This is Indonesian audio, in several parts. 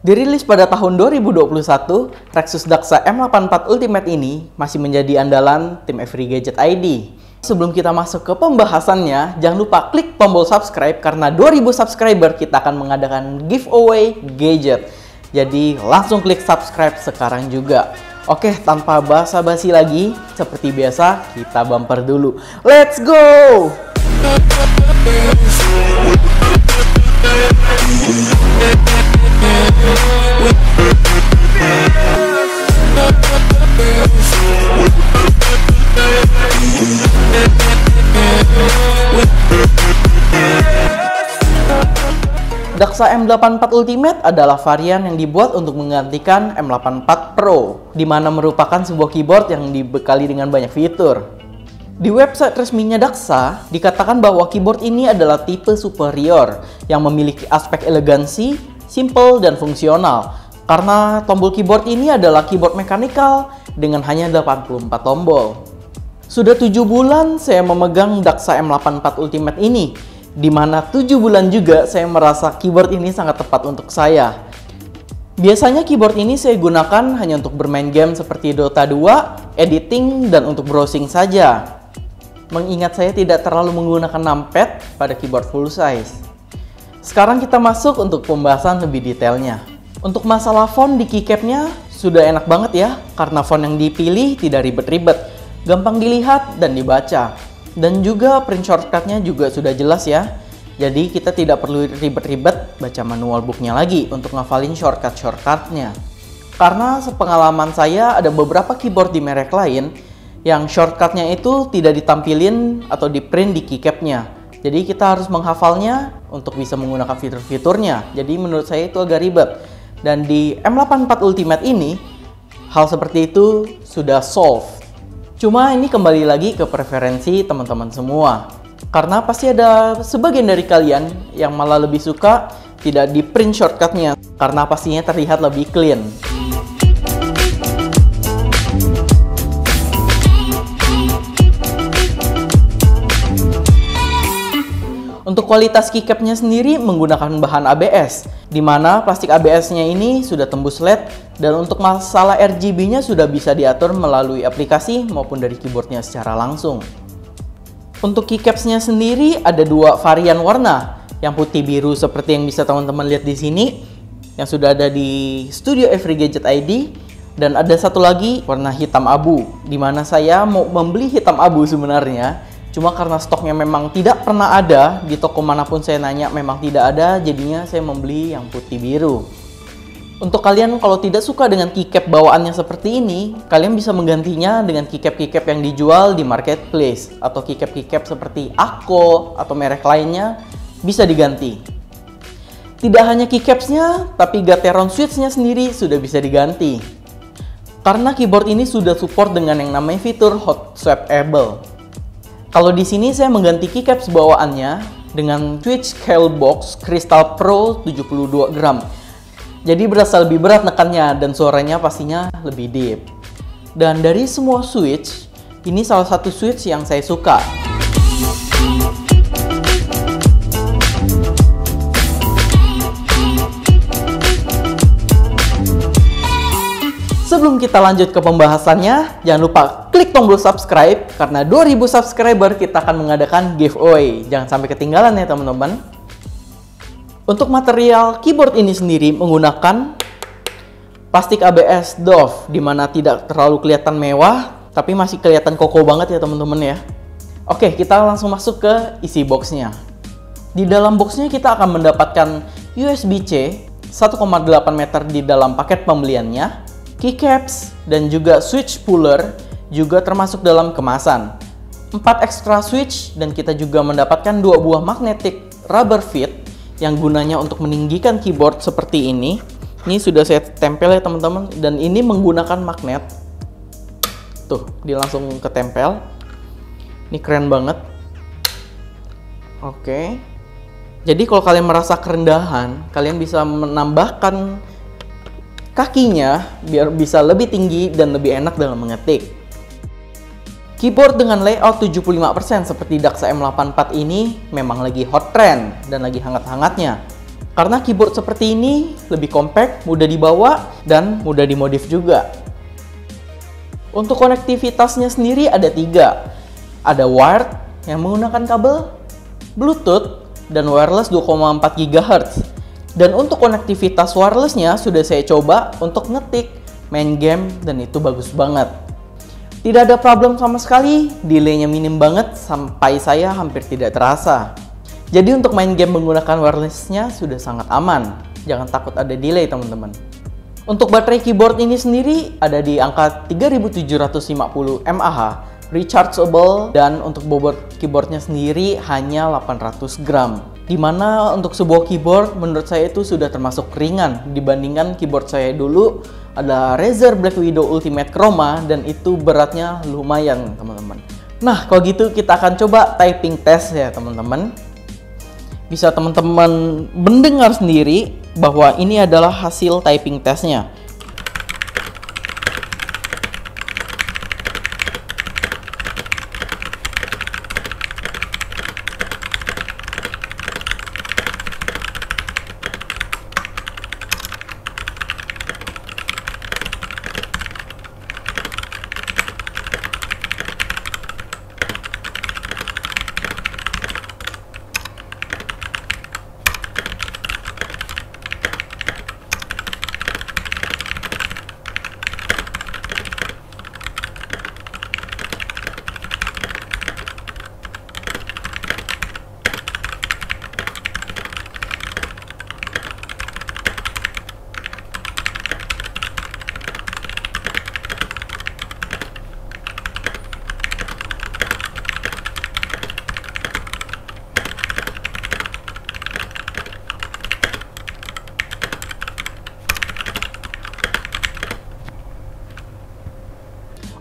Dirilis pada tahun 2021, Rexus Daxa M84 Ultimate ini masih menjadi andalan tim Every Gadget ID. Sebelum kita masuk ke pembahasannya, jangan lupa klik tombol subscribe karena 2000 subscriber kita akan mengadakan giveaway gadget. Jadi langsung klik subscribe sekarang juga. Oke, tanpa basa-basi lagi, seperti biasa kita bumper dulu. Let's go! Daxa M84 Ultimate adalah varian yang dibuat untuk menggantikan M84 Pro, di mana merupakan sebuah keyboard yang dibekali dengan banyak fitur. Di website resminya Daxa, dikatakan bahwa keyboard ini adalah tipe superior yang memiliki aspek elegansi, simple, dan fungsional. Karena tombol keyboard ini adalah keyboard mekanikal dengan hanya 84 tombol. Sudah 7 bulan saya memegang Daxa M84 Ultimate ini, di mana 7 bulan juga saya merasa keyboard ini sangat tepat untuk saya. Biasanya keyboard ini saya gunakan hanya untuk bermain game seperti Dota 2, editing, dan untuk browsing saja. Mengingat saya tidak terlalu menggunakan numpad pada keyboard full size. Sekarang kita masuk untuk pembahasan lebih detailnya. Untuk masalah font di keycapnya sudah enak banget ya, karena font yang dipilih tidak ribet-ribet, gampang dilihat dan dibaca. Dan juga print shortcutnya juga sudah jelas ya. Jadi kita tidak perlu ribet-ribet baca manual booknya lagi untuk ngafalin shortcutnya. Karena sepengalaman saya ada beberapa keyboard di merek lain yang shortcutnya itu tidak ditampilin atau di print di keycapnya. Jadi kita harus menghafalnya untuk bisa menggunakan fitur-fiturnya. Jadi menurut saya itu agak ribet. Dan di M84 Ultimate ini hal seperti itu sudah solve. Cuma ini kembali lagi ke preferensi teman-teman semua. Karena pasti ada sebagian dari kalian yang malah lebih suka tidak di print shortcutnya, karena pastinya terlihat lebih clean. Untuk kualitas keycapnya sendiri menggunakan bahan ABS, di mana plastik ABS-nya ini sudah tembus LED, dan untuk masalah RGB-nya sudah bisa diatur melalui aplikasi maupun dari keyboardnya secara langsung. Untuk keycaps-nya sendiri ada dua varian warna, yang putih biru seperti yang bisa teman-teman lihat di sini, yang sudah ada di studio Every Gadget ID, dan ada satu lagi warna hitam abu, di mana saya mau membeli hitam abu sebenarnya. Cuma karena stoknya memang tidak pernah ada, di toko manapun saya nanya memang tidak ada, jadinya saya membeli yang putih biru. Untuk kalian kalau tidak suka dengan keycap bawaannya seperti ini, kalian bisa menggantinya dengan keycap-keycap yang dijual di marketplace, atau keycap-keycap seperti Akko atau merek lainnya bisa diganti. Tidak hanya keycapsnya, tapi Gateron switch-nya sendiri sudah bisa diganti. Karena keyboard ini sudah support dengan yang namanya fitur hot swappable. Kalau di sini saya mengganti keycaps bawaannya dengan switch Keilbox Crystal Pro 72 gram. Jadi berasa lebih berat nekannya dan suaranya pastinya lebih deep. Dan dari semua switch, ini salah satu switch yang saya suka. Sebelum kita lanjut ke pembahasannya, jangan lupa klik tombol subscribe karena 2000 subscriber kita akan mengadakan giveaway. Jangan sampai ketinggalan ya teman-teman. Untuk material keyboard ini sendiri menggunakan plastik ABS Dove, di mana tidak terlalu kelihatan mewah, tapi masih kelihatan kokoh banget ya teman-teman ya. Oke, kita langsung masuk ke isi boxnya. Di dalam boxnya kita akan mendapatkan USB-C 1,8 meter di dalam paket pembeliannya, keycaps, dan juga switch puller juga termasuk dalam kemasan. 4 extra switch, dan kita juga mendapatkan 2 buah magnetic rubber feet yang gunanya untuk meninggikan keyboard seperti ini. Ini sudah saya tempel ya teman-teman, dan ini menggunakan magnet. Tuh, dia langsung ketempel. Ini keren banget. Oke. Jadi kalau kalian merasa kerendahan, kalian bisa menambahkan kakinya biar bisa lebih tinggi dan lebih enak dalam mengetik. Keyboard dengan layout 75% seperti Daxa M84 ini memang lagi hot trend dan lagi hangat-hangatnya. Karena keyboard seperti ini lebih compact, mudah dibawa, dan mudah dimodif juga. Untuk konektivitasnya sendiri ada 3. Ada wired yang menggunakan kabel, Bluetooth, dan wireless 2,4 GHz. Dan untuk konektivitas wirelessnya sudah saya coba untuk ngetik, main game, dan itu bagus banget. Tidak ada problem sama sekali, delaynya minim banget sampai saya hampir tidak terasa. Jadi untuk main game menggunakan wirelessnya sudah sangat aman. Jangan takut ada delay teman-teman. Untuk baterai keyboard ini sendiri ada di angka 3750 mAh, rechargeable, dan untuk bobot keyboardnya sendiri hanya 800 gram. Dimana untuk sebuah keyboard menurut saya itu sudah termasuk ringan dibandingkan keyboard saya dulu ada Razer Black Widow Ultimate Chroma, dan itu beratnya lumayan teman-teman. Nah kalau gitu kita akan coba typing test ya teman-teman. Bisa teman-teman mendengar sendiri bahwa ini adalah hasil typing testnya.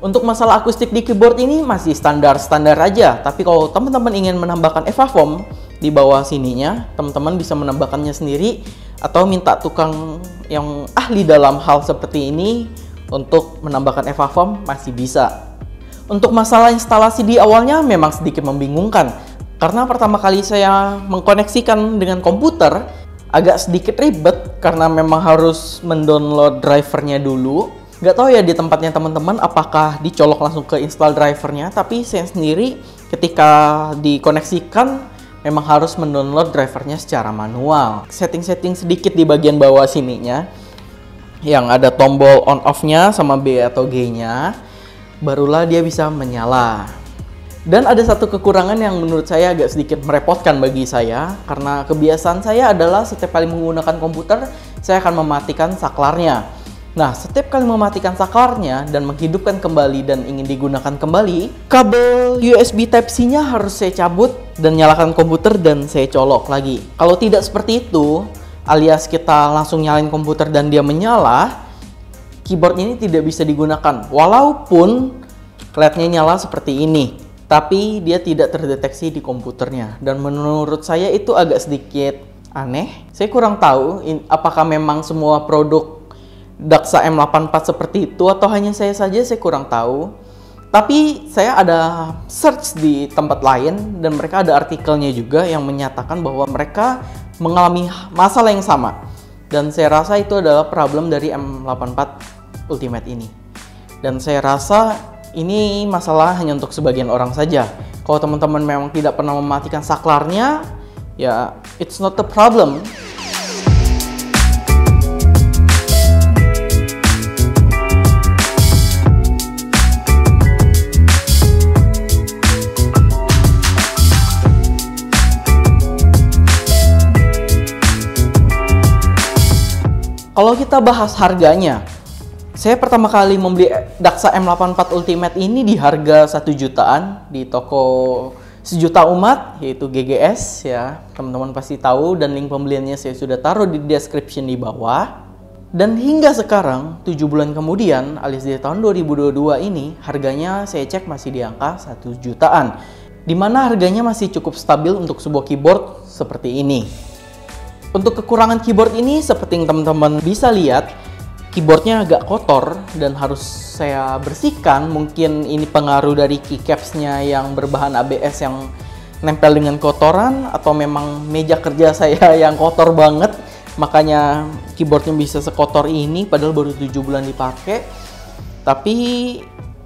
Untuk masalah akustik di keyboard ini masih standar-standar aja. Tapi kalau teman-teman ingin menambahkan Evafoam di bawah sininya, teman-teman bisa menambahkannya sendiri atau minta tukang yang ahli dalam hal seperti ini untuk menambahkan Evafoam masih bisa. Untuk masalah instalasi di awalnya memang sedikit membingungkan. Karena pertama kali saya mengkoneksikan dengan komputer agak sedikit ribet karena memang harus mendownload drivernya dulu. Nggak tahu ya di tempatnya teman-teman apakah dicolok langsung ke install drivernya, tapi saya sendiri ketika dikoneksikan memang harus mendownload drivernya secara manual. Setting-setting sedikit di bagian bawah sininya yang ada tombol on off-nya sama B atau G-nya, barulah dia bisa menyala. Dan ada satu kekurangan yang menurut saya agak sedikit merepotkan bagi saya, karena kebiasaan saya adalah setiap kali menggunakan komputer saya akan mematikan saklarnya. Nah, setiap kali mematikan saklarnya dan menghidupkan kembali dan ingin digunakan kembali, kabel USB Type-C-nya harus saya cabut dan nyalakan komputer dan saya colok lagi. Kalau tidak seperti itu, alias kita langsung nyalain komputer dan dia menyala, keyboard ini tidak bisa digunakan. Walaupun LED-nya nyala seperti ini, tapi dia tidak terdeteksi di komputernya. Dan menurut saya itu agak sedikit aneh. Saya kurang tahu apakah memang semua produk Daxa M84 seperti itu atau hanya saya saja, saya kurang tahu. Tapi saya ada search di tempat lain dan mereka ada artikelnya juga yang menyatakan bahwa mereka mengalami masalah yang sama. Dan saya rasa itu adalah problem dari M84 Ultimate ini. Dan saya rasa ini masalah hanya untuk sebagian orang saja. Kalau teman-teman memang tidak pernah mematikan saklarnya, ya it's not a problem. Kalau kita bahas harganya, saya pertama kali membeli Daxa M84 Ultimate ini di harga 1 jutaan di toko Sejuta Umat, yaitu GGS ya. Teman-teman pasti tahu dan link pembeliannya saya sudah taruh di description di bawah. Dan hingga sekarang, 7 bulan kemudian, alias di tahun 2022 ini, harganya saya cek masih di angka 1 jutaan. Dimana harganya masih cukup stabil untuk sebuah keyboard seperti ini. Untuk kekurangan keyboard ini, seperti yang teman-teman bisa lihat, keyboardnya agak kotor dan harus saya bersihkan. Mungkin ini pengaruh dari keycaps-nya yang berbahan ABS yang nempel dengan kotoran, atau memang meja kerja saya yang kotor banget. Makanya keyboardnya bisa sekotor ini padahal baru 7 bulan dipakai. Tapi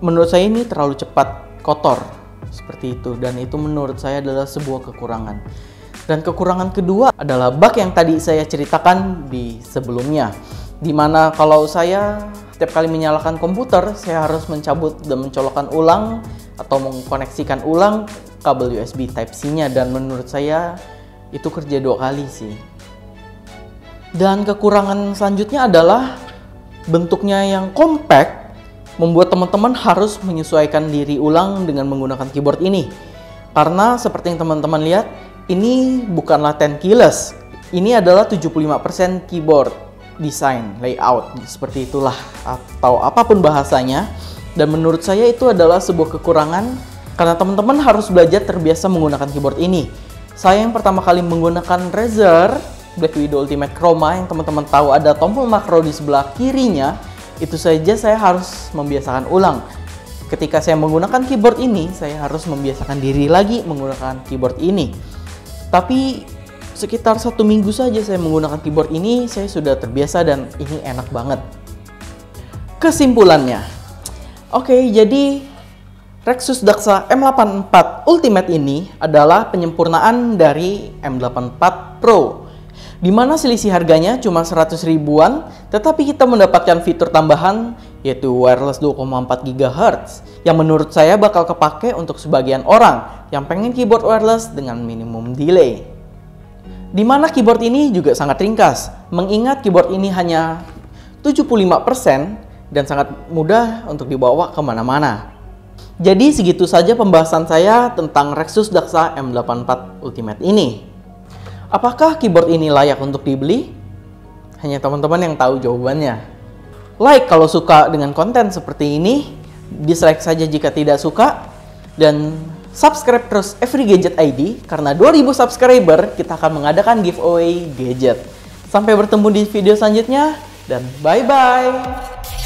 menurut saya ini terlalu cepat kotor seperti itu, dan itu menurut saya adalah sebuah kekurangan. Dan kekurangan kedua adalah bug yang tadi saya ceritakan di sebelumnya, dimana kalau saya setiap kali menyalakan komputer saya harus mencabut dan mencolokkan ulang atau mengkoneksikan ulang kabel USB Type-C-nya, dan menurut saya itu kerja 2 kali sih. Dan kekurangan selanjutnya adalah bentuknya yang compact, membuat teman-teman harus menyesuaikan diri ulang dengan menggunakan keyboard ini. Karena seperti yang teman-teman lihat, ini bukanlah 10 keyless. Ini adalah 75% keyboard design, layout, seperti itulah, atau apapun bahasanya. Dan menurut saya itu adalah sebuah kekurangan, karena teman-teman harus belajar terbiasa menggunakan keyboard ini. Saya yang pertama kali menggunakan Razer Black Widow Ultimate Chroma, yang teman-teman tahu ada tombol makro di sebelah kirinya, itu saja saya harus membiasakan ulang. Ketika saya menggunakan keyboard ini, saya harus membiasakan diri lagi menggunakan keyboard ini. Tapi sekitar 1 minggu saja saya menggunakan keyboard ini, saya sudah terbiasa dan ini enak banget. Kesimpulannya, oke, jadi Rexus Daxa M84 Ultimate ini adalah penyempurnaan dari M84 Pro, di mana selisih harganya cuma 100 ribuan, tetapi kita mendapatkan fitur tambahan yaitu wireless 2,4 GHz yang menurut saya bakal kepake untuk sebagian orang yang pengen keyboard wireless dengan minimum delay. Di mana keyboard ini juga sangat ringkas, mengingat keyboard ini hanya 75% dan sangat mudah untuk dibawa kemana-mana. Jadi segitu saja pembahasan saya tentang Rexus Daxa M84 Ultimate ini. Apakah keyboard ini layak untuk dibeli? Hanya teman-teman yang tahu jawabannya. Like kalau suka dengan konten seperti ini, dislike saja jika tidak suka, dan subscribe terus Every Gadget ID, karena 2000 subscriber kita akan mengadakan giveaway gadget. Sampai bertemu di video selanjutnya, dan bye-bye!